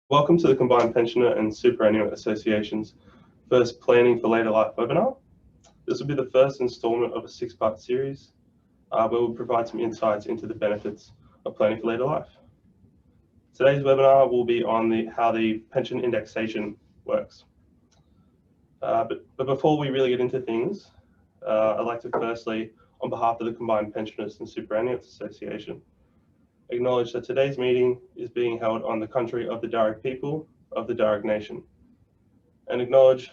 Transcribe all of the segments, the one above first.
Welcome to the Combined Pensioner and Superannuant Association's first Planning for Later Life webinar. This will be the first instalment of a six-part series where we'll provide some insights into the benefits of planning for later life. Today's webinar will be on how the pension indexation works. But before we really get into things, I'd like to firstly, on behalf of the Combined Pensioners and Superannuants Association, acknowledge that today's meeting is being held on the country of the Darug people of the Darug Nation, and acknowledge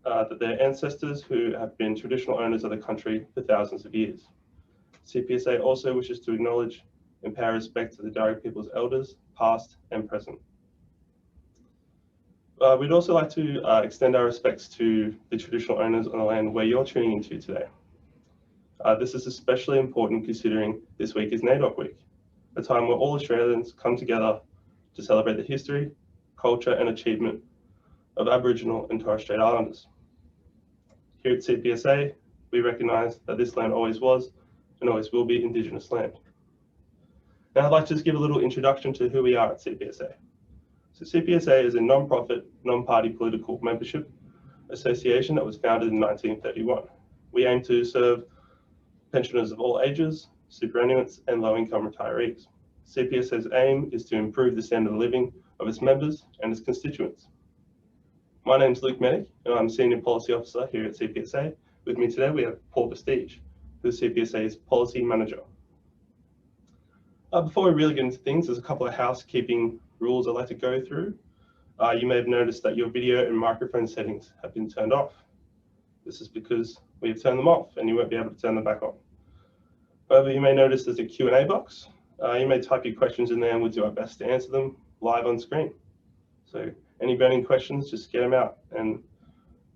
that their ancestors who have been traditional owners of the country for thousands of years. Cpsa also wishes to acknowledge and pay respect to the Darug people's elders, past and present. We'd also like to extend our respects to the traditional owners on the land where you're tuning into today. This is especially important considering this week is NAIDOC week, a time where all Australians come together to celebrate the history, culture and achievement of Aboriginal and Torres Strait Islanders. Here at Cpsa, we recognise that this land always was and always will be Indigenous land. Now I'd like to just give a little introduction to who we are at Cpsa. So Cpsa is a non-profit, non-party political membership association that was founded in 1931. We aim to serve pensioners of all ages, superannuants and low-income retirees. Cpsa's aim is to improve the standard of living of its members and its constituents. My name is Luke Medic and I'm Senior Policy Officer here at Cpsa. With me today we have Paul Vestige, who is Cpsa's Policy Manager. Before we really get into things, there's a couple of housekeeping rules I'd like to go through. You may have noticed that your video and microphone settings have been turned off. This is because we have turned them off and you won't be able to turn them back on. However, you may notice there's a Q&A box. You may type your questions in there and we'll do our best to answer them live on screen. So any burning questions, just get them out and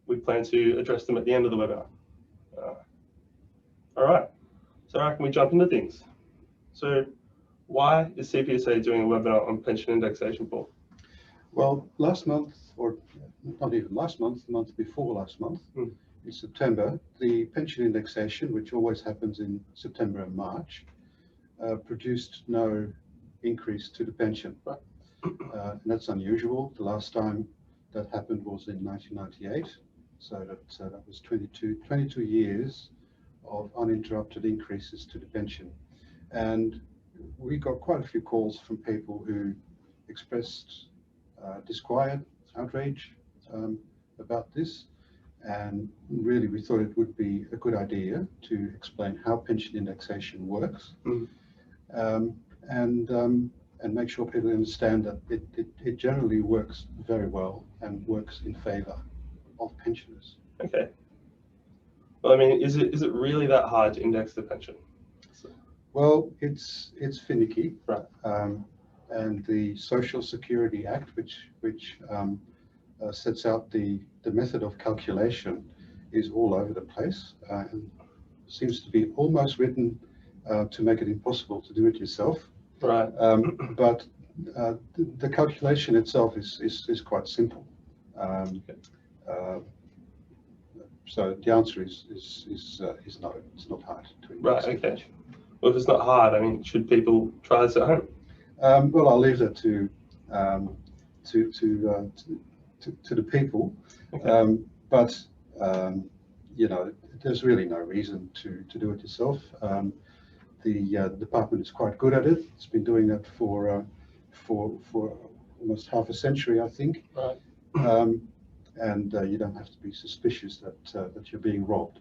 we plan to address them at the end of the webinar. All right, so how can we jump into things? So why is Cpsa doing a webinar on pension indexation, Paul? Well, last month, or not even last month, the month before last month, in September, the pension indexation, which always happens in September and March, produced no increase to the pension. And that's unusual. The last time that happened was in 1998. So that was 22 years of uninterrupted increases to the pension. And we got quite a few calls from people who expressed disquiet, outrage about this. And really, we thought it would be a good idea to explain how pension indexation works, and make sure people understand that it generally works very well and works in favour of pensioners. Okay. Well, I mean, is it really that hard to index the pension? Well, it's finicky, right? And the Social Security Act, which sets out the method of calculation, is all over the place and seems to be almost written to make it impossible to do it yourself. Right. But the calculation itself is quite simple. So the answer is no. It's not hard to index. Right. Okay. Well, if it's not hard, I mean, should people try this at home? Well, I'll leave that to the people, okay. But you know, there's really no reason to do it yourself. The department is quite good at it. It's been doing that for almost half a century, I think. Right. And you don't have to be suspicious that you're being robbed.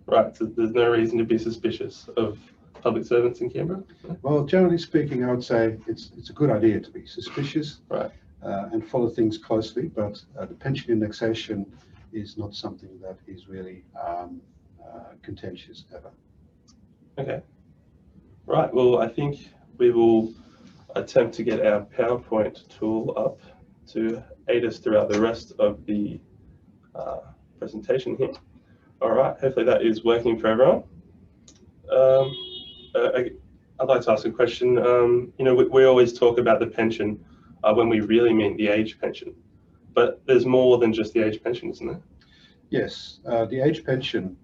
Right. So there's no reason to be suspicious of public servants in Canberra? Well, generally speaking, I would say it's a good idea to be suspicious, right, and follow things closely, but the pension indexation is not something that is really contentious ever. Okay. Right. Well, I think we will attempt to get our PowerPoint tool up to aid us throughout the rest of the presentation here. All right. Hopefully that is working for everyone. I'd like to ask a question. You know, we always talk about the pension when we really mean the age pension, but there's more than just the age pension, isn't there? Yes, the age pensioners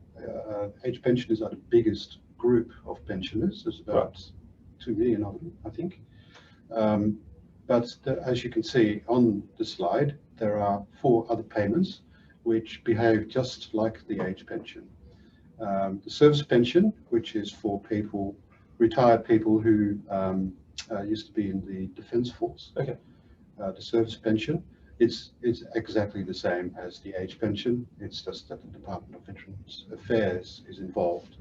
are the biggest group of pensioners. There's about 2 million of them, I think. But as you can see on the slide, there are 4 other payments which behave just like the age pension. The service pension, which is for people, retired people who used to be in the Defence Force. Okay. The service pension, it's exactly the same as the age pension. It's just that the Department of Veterans Affairs is involved.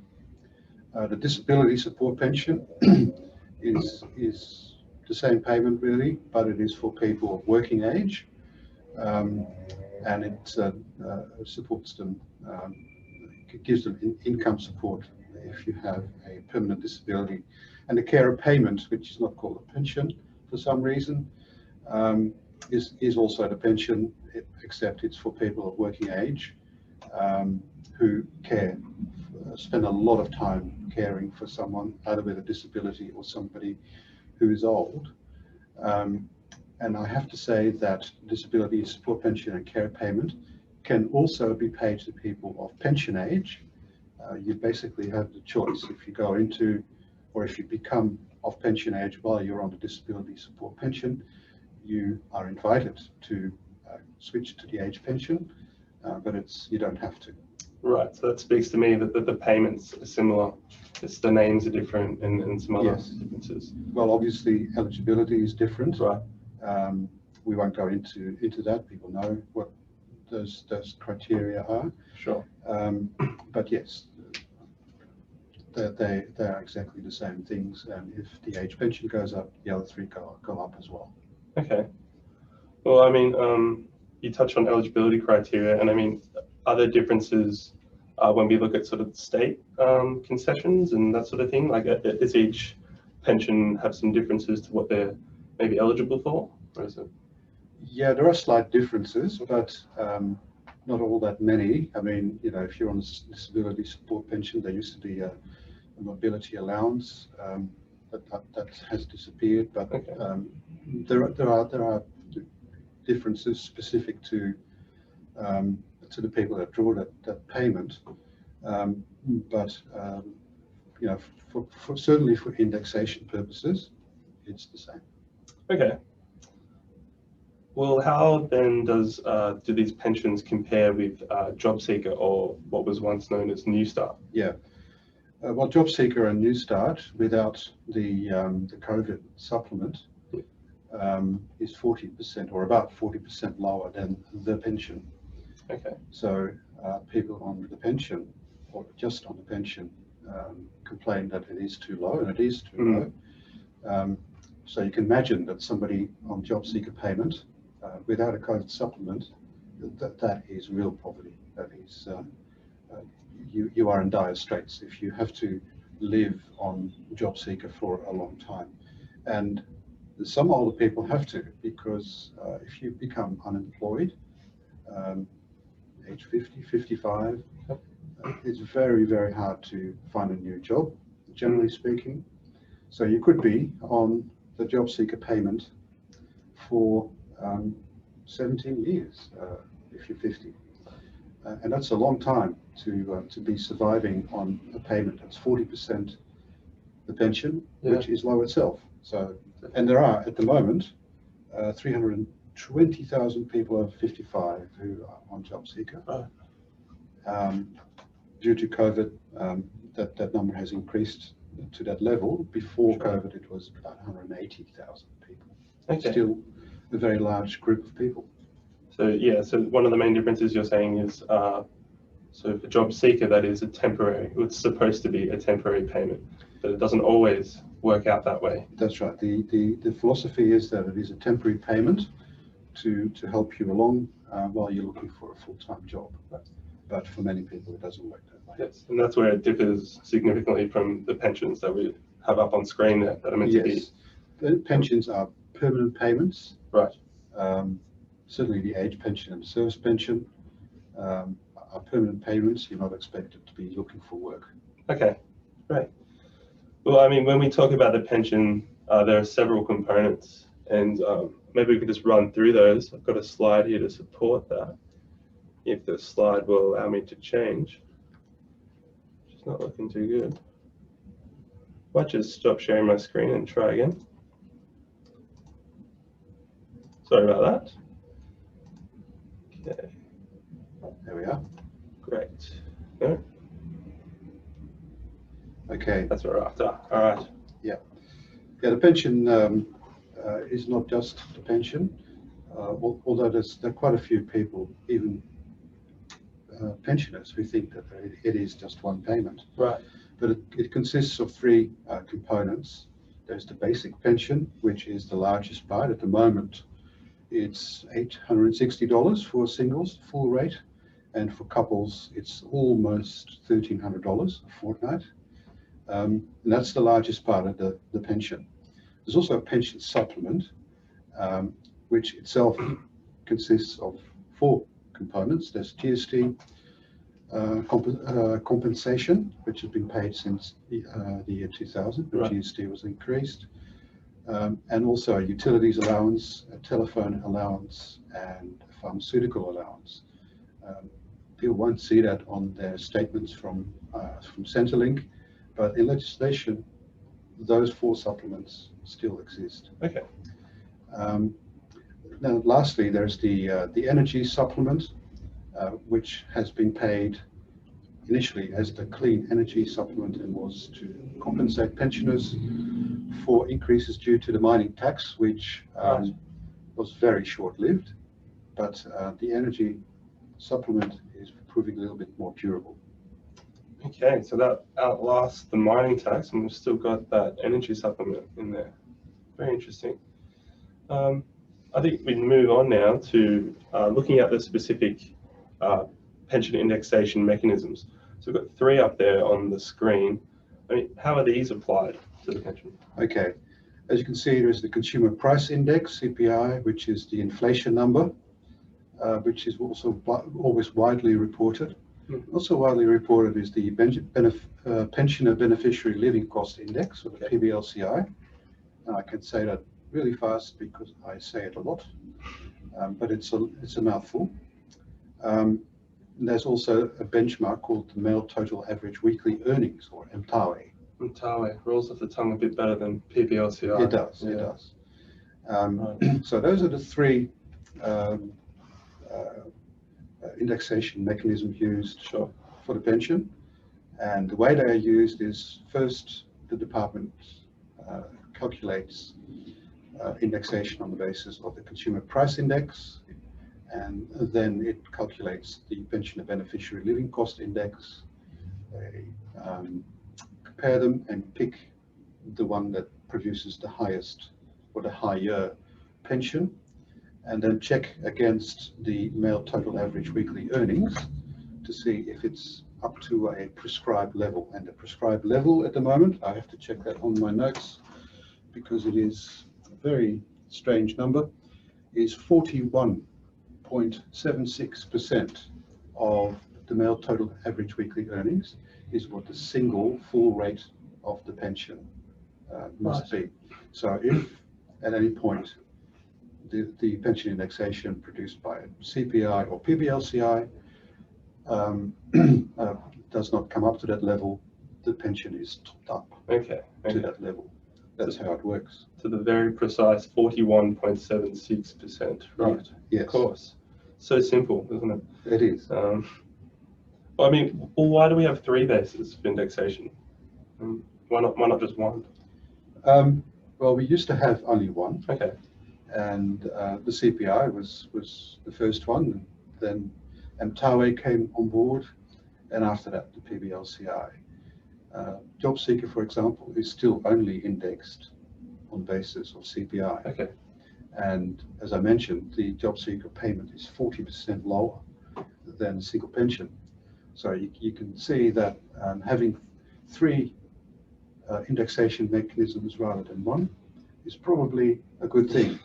The disability support pension is the same payment really, but it is for people of working age, and it supports them. It gives them income support if you have a permanent disability. And the carer payment, which is not called a pension for some reason, is also the pension, except it's for people of working age who spend a lot of time caring for someone either with a disability or somebody who is old. And I have to say that disability support pension and care payment can also be paid to people of pension age. You basically have the choice. If you go into, or if you become of pension age while you're on the disability support pension, you are invited to switch to the age pension, but you don't have to. Right, so that speaks to me that the payments are similar, just the names are different and some other differences. Well, obviously eligibility is different. Right. We won't go into that. People know what those criteria are. Sure. But yes, they are exactly the same things. And if the age pension goes up, the other 3 go up as well. Okay. Well, I mean, you touched on eligibility criteria, and I mean, are there differences when we look at sort of state concessions and that sort of thing? Like, does each pension have some differences to what they're maybe eligible for, or is it? Yeah, there are slight differences, but not all that many. I mean, you know, if you're on a disability support pension, there used to be a mobility allowance that has disappeared, but Okay. there are differences specific to the people that draw that payment. But you know, certainly for indexation purposes, it's the same. Okay. Well, how then do these pensions compare with JobSeeker, or what was once known as New Start? Yeah. Well, JobSeeker and New Start, without the COVID supplement, is 40% or about 40% lower than the pension. Okay. So people on the pension, or just on the pension, complain that it is too low, and it is too low. So you can imagine that somebody on JobSeeker payment without a COVID supplement, that is real poverty. That is, you are in dire straits if you have to live on JobSeeker for a long time. And some older people have to, because if you become unemployed, age 50, 55, it's very, very hard to find a new job, generally speaking. So you could be on the JobSeeker payment for 17 years if you're 50. And that's a long time to be surviving on a payment that's 40% the pension, which is low itself. So, and there are at the moment 320,000 people over 55 who are on JobSeeker. Due to COVID, that number has increased to that level. Before COVID, it was about 180,000 people. Okay. Still a very large group of people. So yeah, so one of the main differences you're saying is, so for JobSeeker, that is a temporary, it's supposed to be a temporary payment, but it doesn't always work out that way. That's right. The philosophy is that it is a temporary payment to help you along while you're looking for a full-time job. But for many people, it doesn't work that way. Yes, and that's where it differs significantly from the pensions that we have up on screen there that are meant to be. The pensions are permanent payments. Right. Certainly the age pension and service pension are permanent payments. You're not expected to be looking for work. Okay, great. Well, I mean, when we talk about the pension, there are several components, and maybe we could just run through those. I've got a slide here to support that, if the slide will allow me to change. It's not looking too good. Might just stop sharing my screen and try again. Sorry about that. Okay, There we are. great. No, Okay. that's what we're after. All right. Yeah, the pension is not just the pension, although there are quite a few people, even pensioners, who think that it is just one payment. Right. But it consists of three components. There's the basic pension, which is the largest part. At the moment, it's $860 for singles, full rate, and for couples, it's almost $1,300 a fortnight. And that's the largest part of the pension. There's also a pension supplement, which itself consists of four components. There's GST compensation, which has been paid since the year 2000, when GST was increased, and also a utilities allowance, a telephone allowance, and a pharmaceutical allowance. People won't see that on their statements from Centrelink, but in legislation, those four supplements still exist. Okay. Now, lastly, there's the energy supplement, which has been paid initially as the clean energy supplement and was to compensate pensioners for increases due to the mining tax, which was very short-lived. But the energy supplement is proving a little bit more durable. Okay, so that outlasts the mining tax, and we've still got that energy supplement in there. Very interesting. I think we can move on now to looking at the specific pension indexation mechanisms. So we've got three up there on the screen. I mean, how are these applied to the pension? Okay, as you can see, there's the Consumer Price Index, CPI, which is the inflation number, which is also always widely reported. Also widely reported is the Pensioner Beneficiary Living Cost Index, or the PBLCI. And I can say that really fast because I say it a lot, but it's a mouthful. There's also a benchmark called the Male Total Average Weekly Earnings, or MTAWE. MTAWE rolls off the tongue a bit better than PBLCI. It does, yeah. It does. Right. So those are the three indexation mechanisms used for the pension. And the way they are used is, first, the department calculates indexation on the basis of the Consumer Price Index, and then it calculates the Pensioner Beneficiary Living Cost Index. They compare them and pick the one that produces the highest or the higher pension, and then check against the Male Total Average Weekly Earnings to see if it's up to a prescribed level. And the prescribed level at the moment, I have to check that on my notes because it is a very strange number, is 41.76% of the Male Total Average Weekly Earnings is what the single full rate of the pension must be. So if at any point the pension indexation produced by CPI or PBLCI does not come up to that level, the pension is topped up to that level. That's how it works. To the very precise 41.76%. Right. Yes. Of course. So simple, isn't it? It is. Well, I mean, well, why do we have three bases of indexation? Why not just one? Well, we used to have only one. Okay. And the CPI was the first one, and then MTAWE came on board, and after that the PBLCI. Job Seeker, for example, is still only indexed on basis of CPI. Okay. And as I mentioned, the Job Seeker payment is 40% lower than single pension. So you can see that having three indexation mechanisms rather than one is probably a good thing.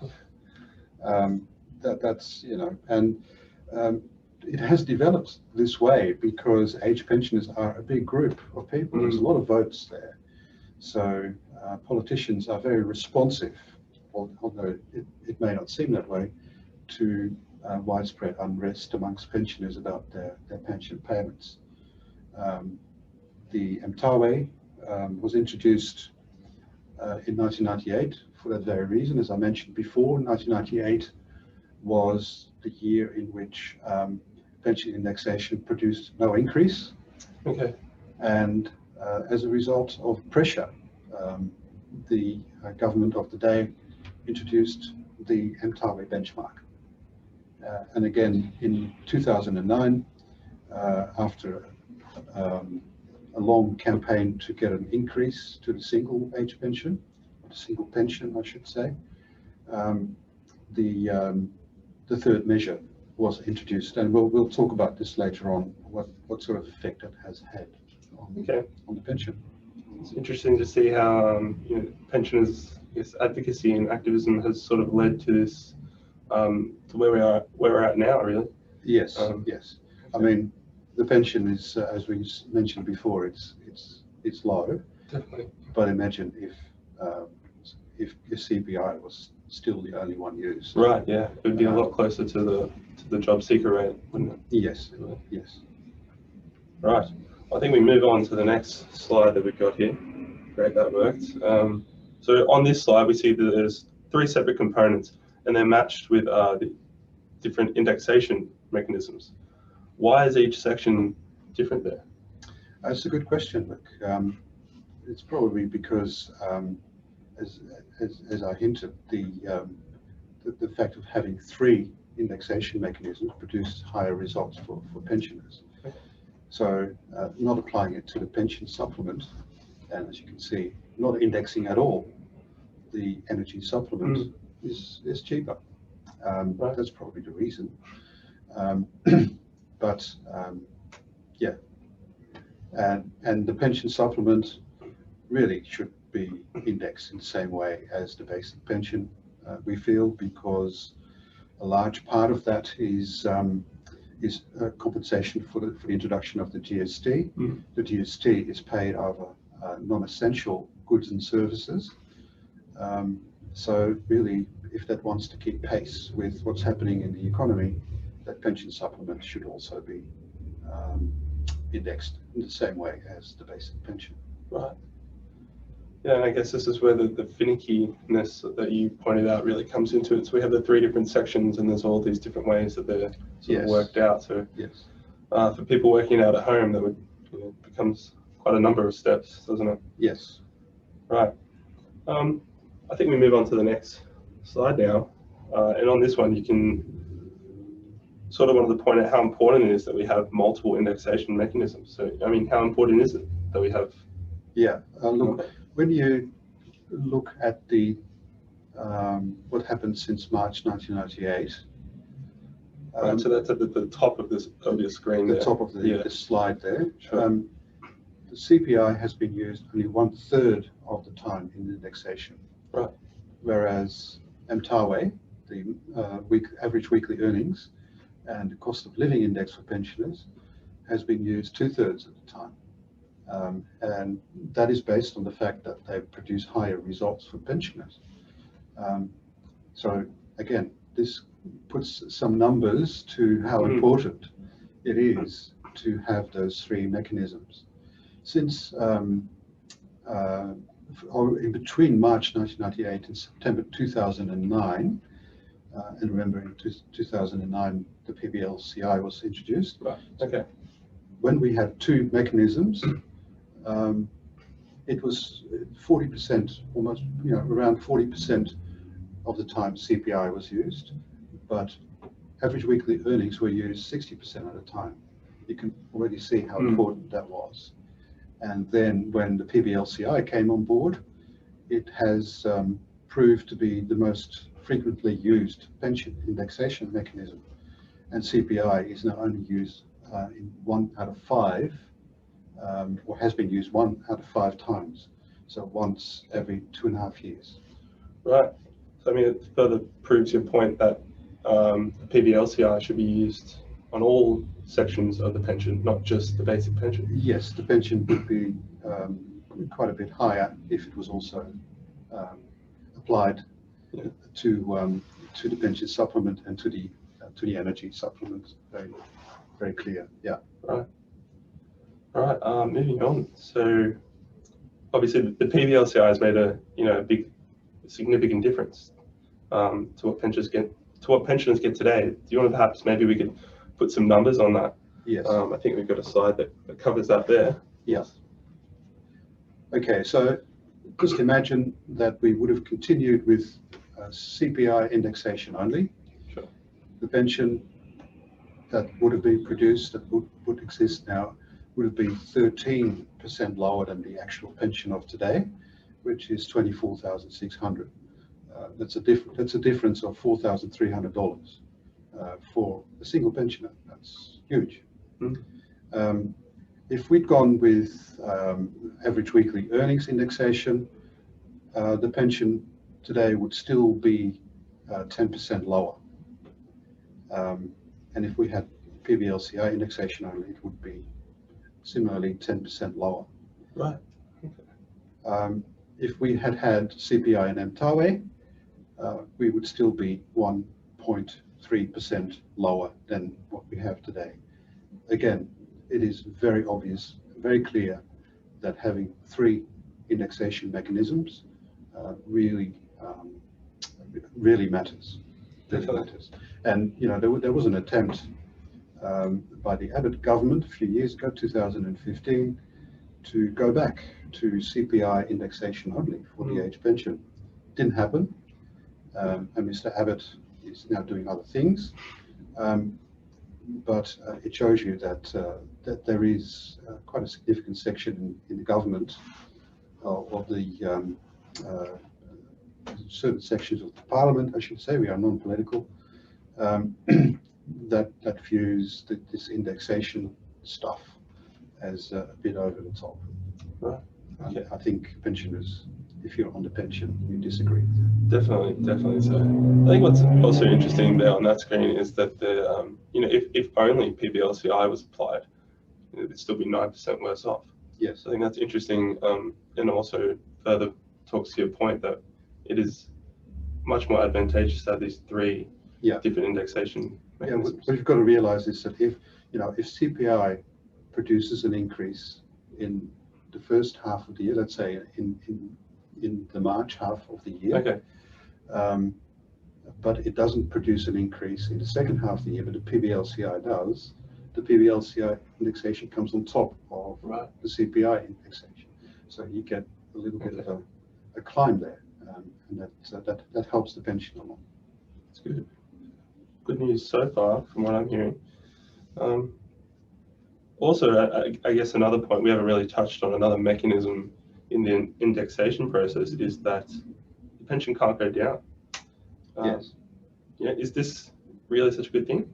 That's, you know, and it has developed this way because age pensioners are a big group of people. There's a lot of votes there. So politicians are very responsive, although it may not seem that way, to widespread unrest amongst pensioners about their pension payments. The MTAWE was introduced in 1998 for that very reason. As I mentioned before, 1998 was the year in which pension indexation produced no increase. Okay. And as a result of pressure, the government of the day introduced the MTAWE benchmark. And again, in 2009, after a long campaign to get an increase to the single age pension, the single pension, I should say, the third measure was introduced, and we'll talk about this later on, what sort of effect it has had on the pension. It's interesting to see how pensioners' advocacy and activism has sort of led to this, to where we're at now, really. Yes, yes. I mean, the pension is, as we mentioned before, it's low. Definitely. But imagine if your CPI was still the only one used. Right. Yeah, it would be a lot closer to the job seeker rate, wouldn't it? Yes. Yes. Right. I think we move on to the next slide that we've got here. Great, that worked. So on this slide, we see that there's 3 separate components, and they're matched with the different indexation mechanisms. Why is each section different there? That's a good question, Luke. It's probably because, as I hinted, the fact of having 3 indexation mechanisms produces higher results for pensioners. Okay. So not applying it to the pension supplement, and as you can see, not indexing at all the energy supplement is cheaper. Right. That's probably the reason. But yeah, and the pension supplement really should be indexed in the same way as the basic pension, we feel, because a large part of that is compensation for the introduction of the GST. The GST is paid over non-essential goods and services. So really, if that wants to keep pace with what's happening in the economy, that pension supplement should also be indexed in the same way as the basic pension. Right. Yeah, and I guess this is where the finickiness that you pointed out really comes into it. So we have the 3 different sections, and there's all these different ways that they're sort of worked out. So yes, for people working out at home, that would becomes quite a number of steps, doesn't it? Yes. Right. I think we move on to the next slide now, and on this one, you can sort of wanted to point out how important it is that we have multiple indexation mechanisms. So, I mean, how important is it that we have? Yeah. Look, when you look at the what happened since March 1998. Right, so that's at the top of your screen. The top of the slide there. Sure. The CPI has been used only 1/3 of the time in indexation. Right. Whereas MTAWE, the average weekly earnings, and the cost of living index for pensioners has been used 2/3 of the time. And that is based on the fact that they produce higher results for pensioners. So again, this puts some numbers to how important it is to have those 3 mechanisms. Since in between March 1998 and September 2009, and remember in 2009 the PBLCI was introduced. Right. Okay. When we had 2 mechanisms, it was 40%, almost, around 40% of the time CPI was used, but average weekly earnings were used 60% of the time. You can already see how important that was. And then when the PBLCI came on board, it has proved to be the most frequently used pension indexation mechanism. And CPI is now only used in 1 out of 5, or has been used 1 out of 5 times. So once every 2.5 years. Right. So I mean, it further proves your point that the PBLCI should be used on all sections of the pension, not just the basic pension. Yes, the pension would be quite a bit higher if it was also applied to the pension supplement and to the energy supplement. Very, very clear. Yeah. Right. All right. Moving on. So obviously, the PBLCI has made a big, significant difference to what pensioners to what pensioners get today. Do you want to perhaps maybe we could put some numbers on that? Yes. I think we've got a slide that covers that there. Yes. Okay, so just imagine that we would have continued with CPI indexation only. Sure. The pension that would have been produced, that would exist now, would have been 13% lower than the actual pension of today, which is $24,600. That's a difference of $4,300 for a single pensioner. That's huge. Mm. If we'd gone with average weekly earnings indexation, the pension today would still be 10% lower. And if we had PBLCI indexation only, it would be similarly 10% lower. Right. Okay. If we had had CPI and MTAWE, we would still be 1.3% lower than what we have today. Again, it is very obvious, very clear that having 3 indexation mechanisms really matters. Really matters. And you know, there was an attempt by the Abbott government a few years ago, 2015, to go back to CPI indexation only for the age pension. Didn't happen, and Mr. Abbott is now doing other things. But it shows you that that there is quite a significant section in the government of the certain sections of the parliament, I should say, we are non-political, that views this indexation stuff as a bit over the top. Right. Okay. I think pensioners, if you're on the pension, you disagree. Definitely so. I think what's also interesting there on that screen is that the you know, if only PBLCI was applied, it would still be 9% worse off. Yes. I think that's interesting, and also further talks to your point that it is much more advantageous to have these 3 different indexation mechanisms. What you've got to realize is that if CPI produces an increase in the first half of the year, let's say in the March half of the year, okay, but it doesn't produce an increase in the second half of the year, but the PBLCI does, the PBLCI indexation comes on top of the CPI indexation. So you get a little bit of a climb there, and that helps the pension along. That's good. Good news so far, from what I'm hearing. Also, I guess another point we haven't really touched on, another mechanism in the indexation process, is that the pension can't go down. Yes. Yeah. Is this really such a good thing?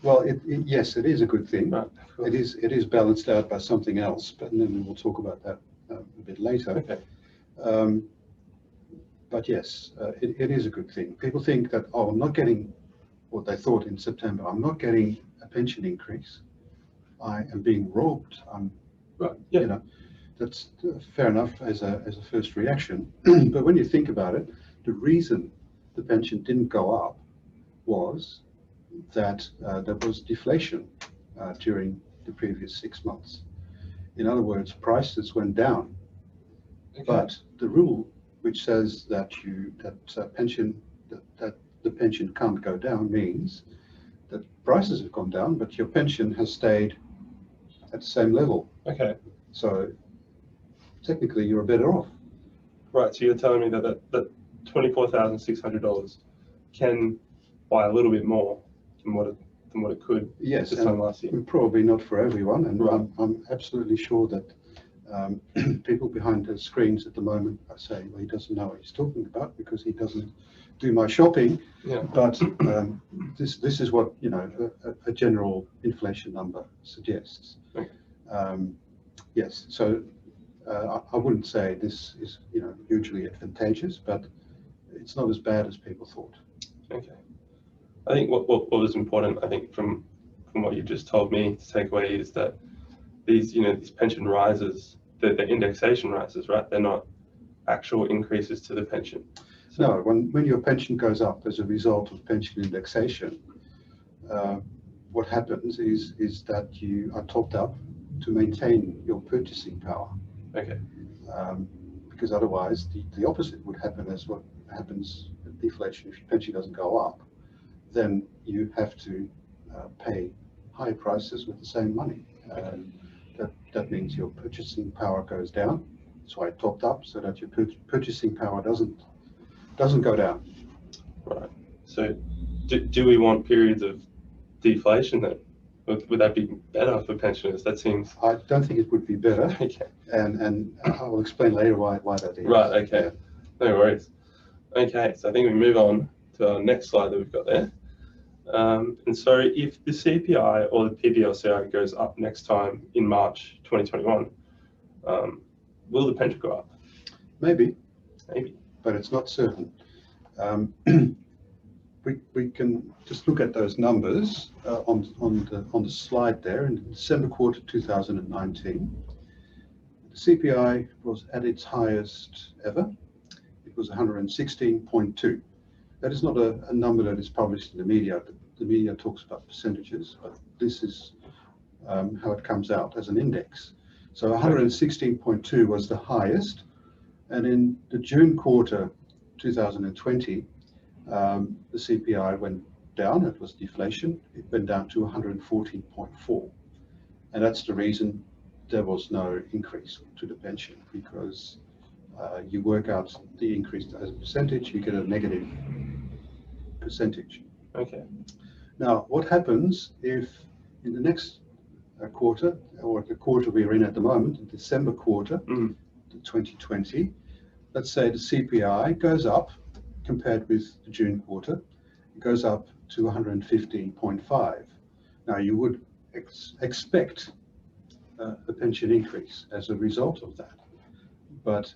Well, yes, it is a good thing. Right. It is balanced out by something else, but then we'll talk about that a bit later. Okay. But yes, it is a good thing. People think that, oh, I'm not getting what they thought in September. I'm not getting a pension increase. I am being robbed. Right. Yeah. You know, that's fair enough as a first reaction. But when you think about it, the reason the pension didn't go up was that there was deflation during the previous 6 months. In other words, prices went down. Okay. But the rule which says that the pension can't go down means that prices have gone down, but your pension has stayed at the same level. Okay. So technically, you're better off. Right. So you're telling me that $24,600 can buy a little bit more than what it could. Yes, this time last year. Probably not for everyone, and right. I'm absolutely sure that people behind the screens at the moment are saying, well, he doesn't know what he's talking about because he doesn't do my shopping. Yeah. But this is what a general inflation number suggests. Okay. Yes. So I wouldn't say this is hugely advantageous, but it's not as bad as people thought. Okay. I think what was important, I think from what you just told me to take away, is that these pension rises, the indexation rises, right? They're not actual increases to the pension. So, no, when your pension goes up as a result of pension indexation, what happens is that you are topped up to maintain your purchasing power. Okay. Because otherwise the opposite would happen, as what happens, deflation, if your pension doesn't go up, then you have to pay higher prices with the same money. That means your purchasing power goes down. That's why it topped up, so that your purchasing power doesn't go down. Right. So do we want periods of deflation then? Would that be better for pensioners? That seems... I don't think it would be better. Okay. And I will explain later why that is. Right, okay. Yeah. No worries. Okay, so I think we move on to our next slide that we've got there. And so if the CPI or the PBLCI goes up next time in March 2021, will the pension go up? Maybe. Maybe. But it's not certain. We can just look at those numbers on the slide there. In December quarter 2019, the CPI was at its highest ever. It was 116.2. That is not a number that is published in the media. The media talks about percentages, but this is how it comes out as an index. So 116.2 was the highest, and in the June quarter 2020, the CPI went down. It was deflation. It went down to 114.4, and that's the reason there was no increase to the pension, because you work out the increase as a percentage, you get a negative percentage. Okay. Now, what happens if in the next quarter, or the quarter we're in at the moment, the December quarter, the 2020, let's say the CPI goes up compared with the June quarter, it goes up to 115.5. Now, you would expect a pension increase as a result of that. But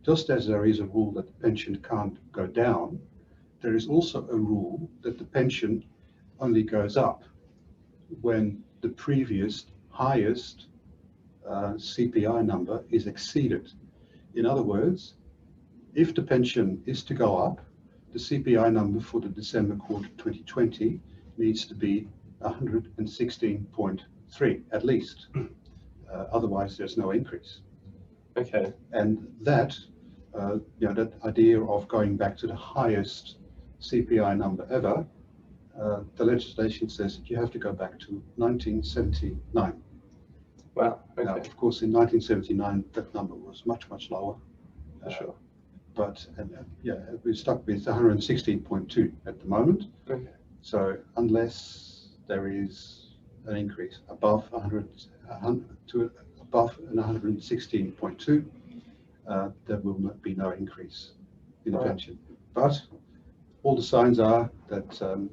just as there is a rule that the pension can't go down, there is also a rule that the pension only goes up when the previous highest CPI number is exceeded. In other words, if the pension is to go up, the CPI number for the December quarter 2020 needs to be 116.3 at least. Otherwise, there's no increase. Okay. And that, that idea of going back to the highest CPI number ever, the legislation says that you have to go back to 1979. Wow. Okay. Now, of course, in 1979, that number was much, much lower. For sure. But we're stuck with 116.2 at the moment. Okay. So unless there is an increase above 116.2, there will be no increase in the pension. But all the signs are that the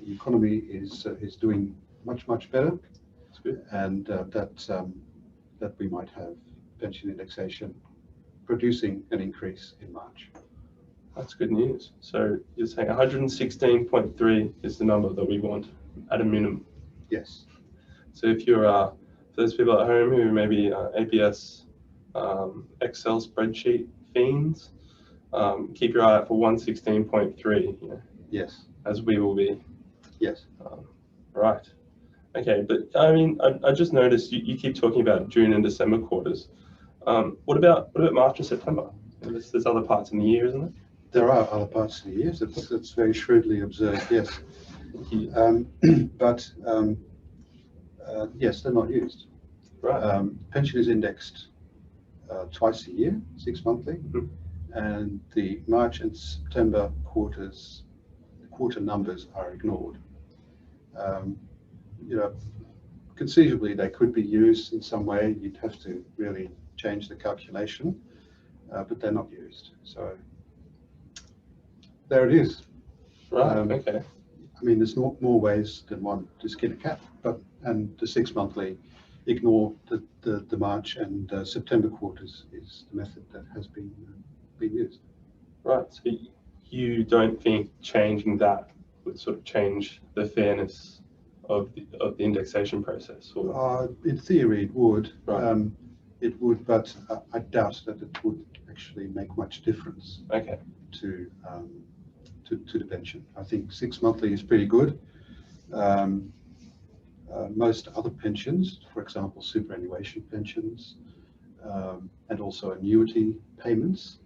economy is doing much, much better. That's good. And that we might have pension indexation producing an increase in March. That's good news. So you're saying 116.3 is the number that we want at a minimum. Yes. So if you're, for those people at home who may be APS Excel spreadsheet fiends, keep your eye out for 116.3. Yes. As we will be. Yes. Right. Okay, but I mean, I just noticed you keep talking about June and December quarters. What about March and September? There's other parts in the year, isn't there? There are other parts of the year. That's very shrewdly observed. Yes. But yes, they're not used. Right. Pension is indexed twice a year, 6 monthly, and the March and September quarter numbers are ignored. Conceivably they could be used in some way. You'd have to really change the calculation, but they're not used. So there it is. Right. Okay. I mean, there's more ways than one to skin a cat, and the 6 monthly ignore the March and September quarters is the method that has been used. Right. So you don't think changing that would sort of change the fairness of the indexation process? Or? In theory, it would. Right. It would, but I doubt that it would actually make much difference. Okay. To the pension. I think 6 monthly is pretty good. Most other pensions, for example, superannuation pensions, and also annuity payments,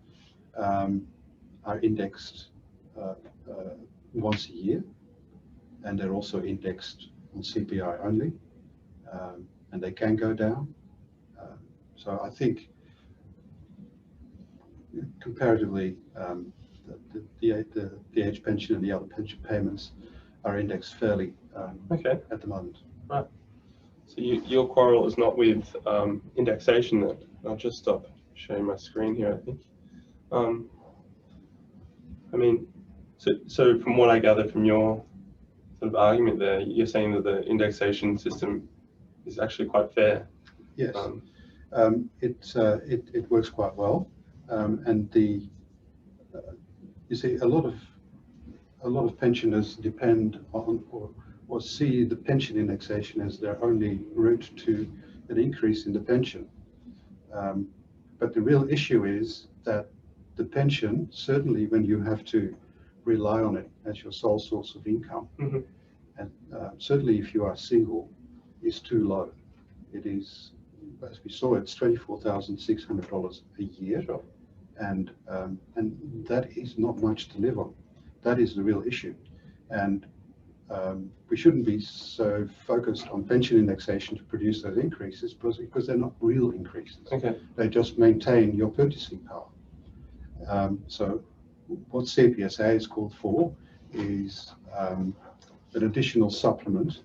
are indexed once a year, and they're also indexed on CPI only, and they can go down. So I think comparatively, the age pension and the other pension payments are indexed fairly Okay. at the moment. Right. So your quarrel is not with indexation then? I'll just stop sharing my screen here, I think. I mean, so from what I gather from your sort of argument there, you're saying that the indexation system is actually quite fair. Yes, it works quite well, and you see a lot of pensioners depend on or see the pension indexation as their only route to an increase in the pension. But the real issue is that the pension, certainly when you have to rely on it as your sole source of income, Mm-hmm. and certainly if you are single, is too low. It is, as we saw, it's $24,600 a year, Sure. and that is not much to live on. That is the real issue, and we shouldn't be so focused on pension indexation to produce those increases because they're not real increases. Okay. They just maintain your purchasing power. So what Cpsa is called for is an additional supplement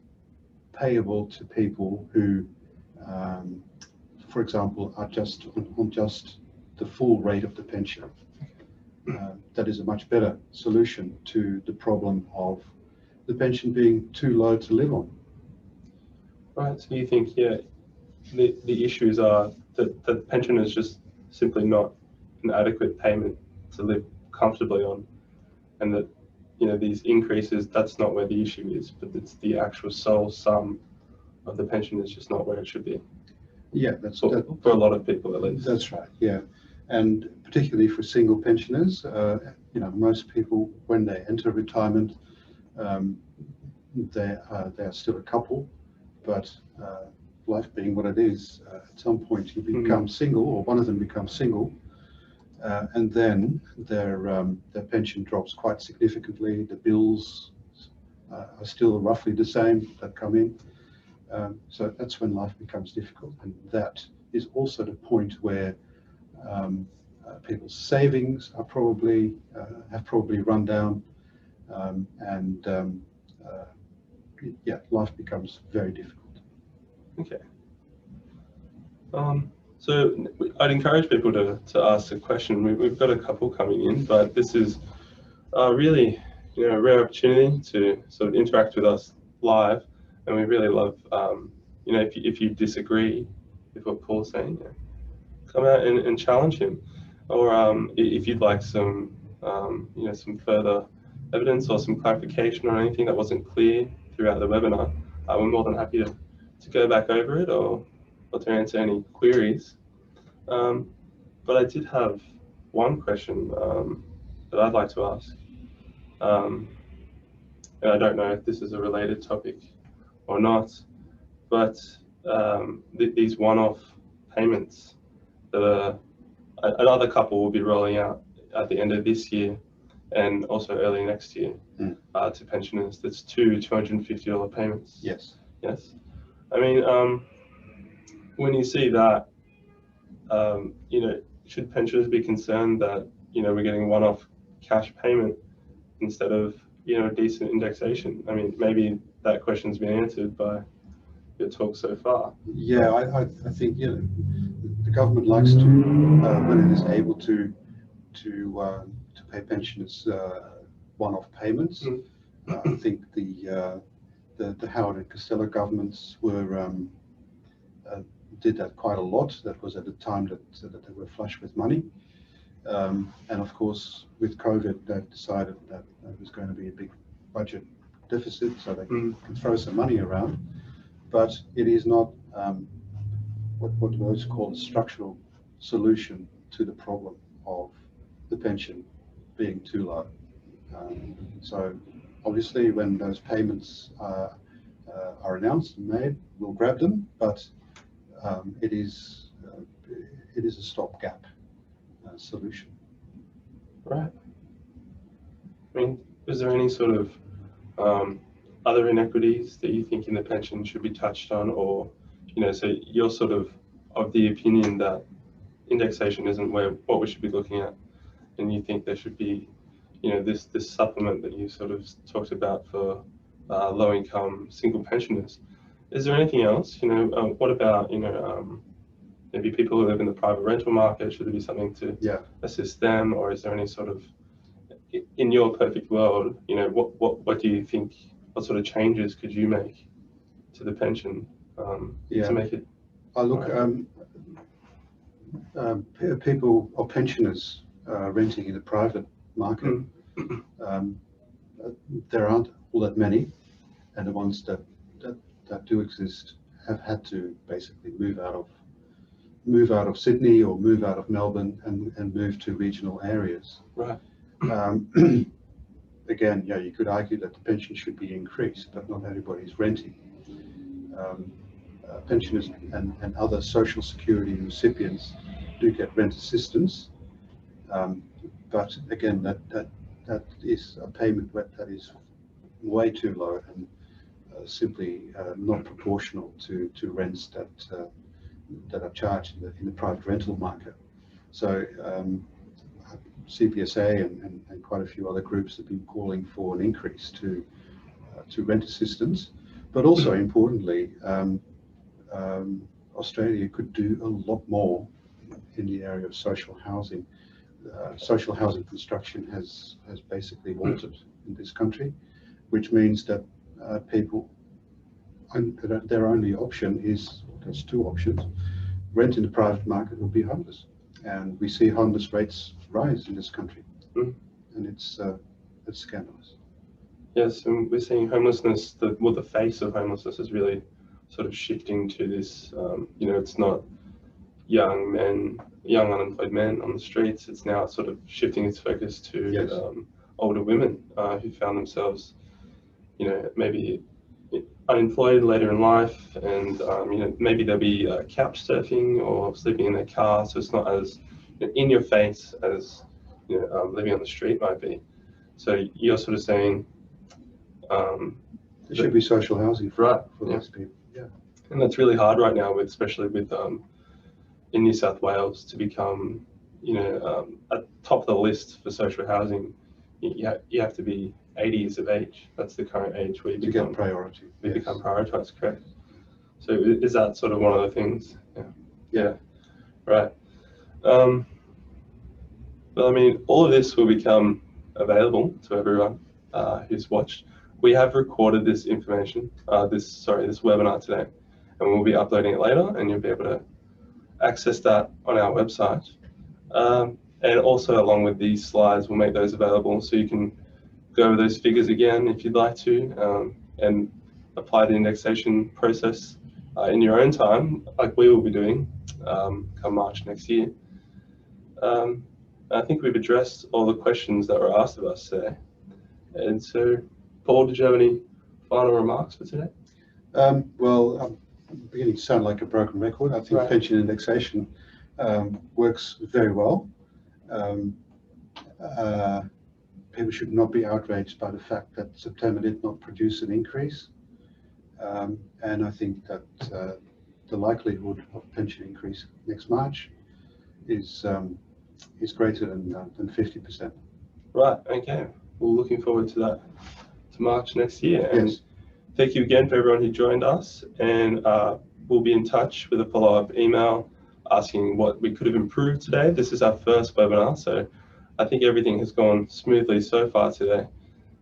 payable to people who, for example, are just on just the full rate of the pension. That is a much better solution to the problem of the pension being too low to live on. Right. So you think, yeah, the issues are that the pension is just simply not an adequate payment to live comfortably on, and that, you know, these increases, that's not where the issue is, but it's the actual sole sum of the pension is just not where it should be. Yeah, for a lot of people at least. That's right. Yeah, and particularly for single pensioners, you know, most people when they enter retirement, they are still a couple, but life being what it is, at some point you become single, or one of them becomes single, and then their pension drops quite significantly. The bills are still roughly the same that come in. So that's when life becomes difficult, and that is also the point where people's savings are probably have probably run down, and yeah, life becomes very difficult. Okay. So I'd encourage people to ask a question. We've got a couple coming in, but this is really, you know, a rare opportunity to sort of interact with us live, and we really love, you know, if you disagree with what Paul's saying, you know, come out and challenge him, or if you'd like some, you know, some further evidence or some clarification on anything that wasn't clear throughout the webinar, we're more than happy to go back over it or to answer any queries. But I did have one question that I'd like to ask. And I don't know if this is a related topic or not, but these one-off payments that another couple will be rolling out at the end of this year and also early next year to pensioners. That's two $250 payments. Yes. Yes. I mean, when you see that, you know, should pensioners be concerned that, you know, we're getting one-off cash payment instead of, you know, decent indexation? I mean, maybe that question's been answered by your talk so far. Yeah, I think, you know, the government likes to, when it is able to pay pensioners one-off payments. I think the Howard and Costello governments did that quite a lot. That was at a time that they were flush with money. And of course, with COVID, they decided that there was going to be a big budget deficit, so they can throw some money around. But it is not what was called a structural solution to the problem of the pension being too low. So obviously, when those payments are announced and made, we'll grab them, but it is a stopgap solution. Right. is there any sort of other inequities that you think in the pension should be touched on, or, so you're sort of the opinion that indexation isn't what we should be looking at, and you think there should be, this supplement that you sort of talked about for low-income single pensioners. Is there anything else? What about, maybe people who live in the private rental market? Should there be something to assist them, or is there any sort of, in your perfect world, what do you think? What sort of changes could you make to the pension to make it? People or pensioners renting in the private market, there aren't all that many, and the ones that do exist have had to basically move out of Sydney or move out of Melbourne and move to regional areas. Right. Again, you could argue that the pension should be increased, but not everybody's renting. Pensioners and other social security recipients do get rent assistance, but again, that is a payment that is way too low and simply not proportional to rents that are charged in the private rental market. So Cpsa and quite a few other groups have been calling for an increase to rent assistance, but also importantly, Australia could do a lot more in the area of social housing. Social housing construction has basically halted in this country, which means that people, their only option is, there's two options: rent in the private market or be homeless. And we see homeless rates rise in this country, and it's scandalous. Yes, and we're seeing homelessness, the face of homelessness is really sort of shifting to this, it's not young unemployed men on the streets. It's now sort of shifting its focus to older women who found themselves, maybe unemployed later in life, and maybe they'll be couch surfing or sleeping in their car, so it's not as in your face as living on the street might be. So you're sort of saying there should be social housing for those people. Yeah, and that's really hard right now, especially with in New South Wales to become at top of the list for social housing. You have to be 80 years of age. That's the current age where you become priority. You become prioritized, correct? So is that sort of one of the things? Yeah. Right. Well, I mean, all of this will become available to everyone who's watched. We have recorded this information, this webinar today, and we'll be uploading it later, and you'll be able to access that on our website. And also, along with these slides, we'll make those available so you can go over those figures again if you'd like to, and apply the indexation process in your own time, like we will be doing come March next year. I think we've addressed all the questions that were asked of us today. And so, Paul, did you have any final remarks for today? Well, I'm beginning to sound like a broken record. I think pension indexation works very well. People should not be outraged by the fact that September did not produce an increase. And I think that the likelihood of pension increase next March is greater than 50%. Right, okay. We're looking forward to that, to March next year. And yes. Thank you again for everyone who joined us, and we'll be in touch with a follow-up email asking what we could have improved today. This is our first webinar, so I think everything has gone smoothly so far today.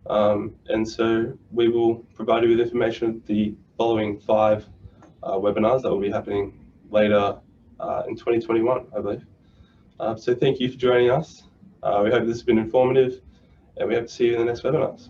And so we will provide you with information of the following 5 webinars that will be happening later in 2021, I believe. So thank you for joining us. We hope this has been informative, and we hope to see you in the next webinars.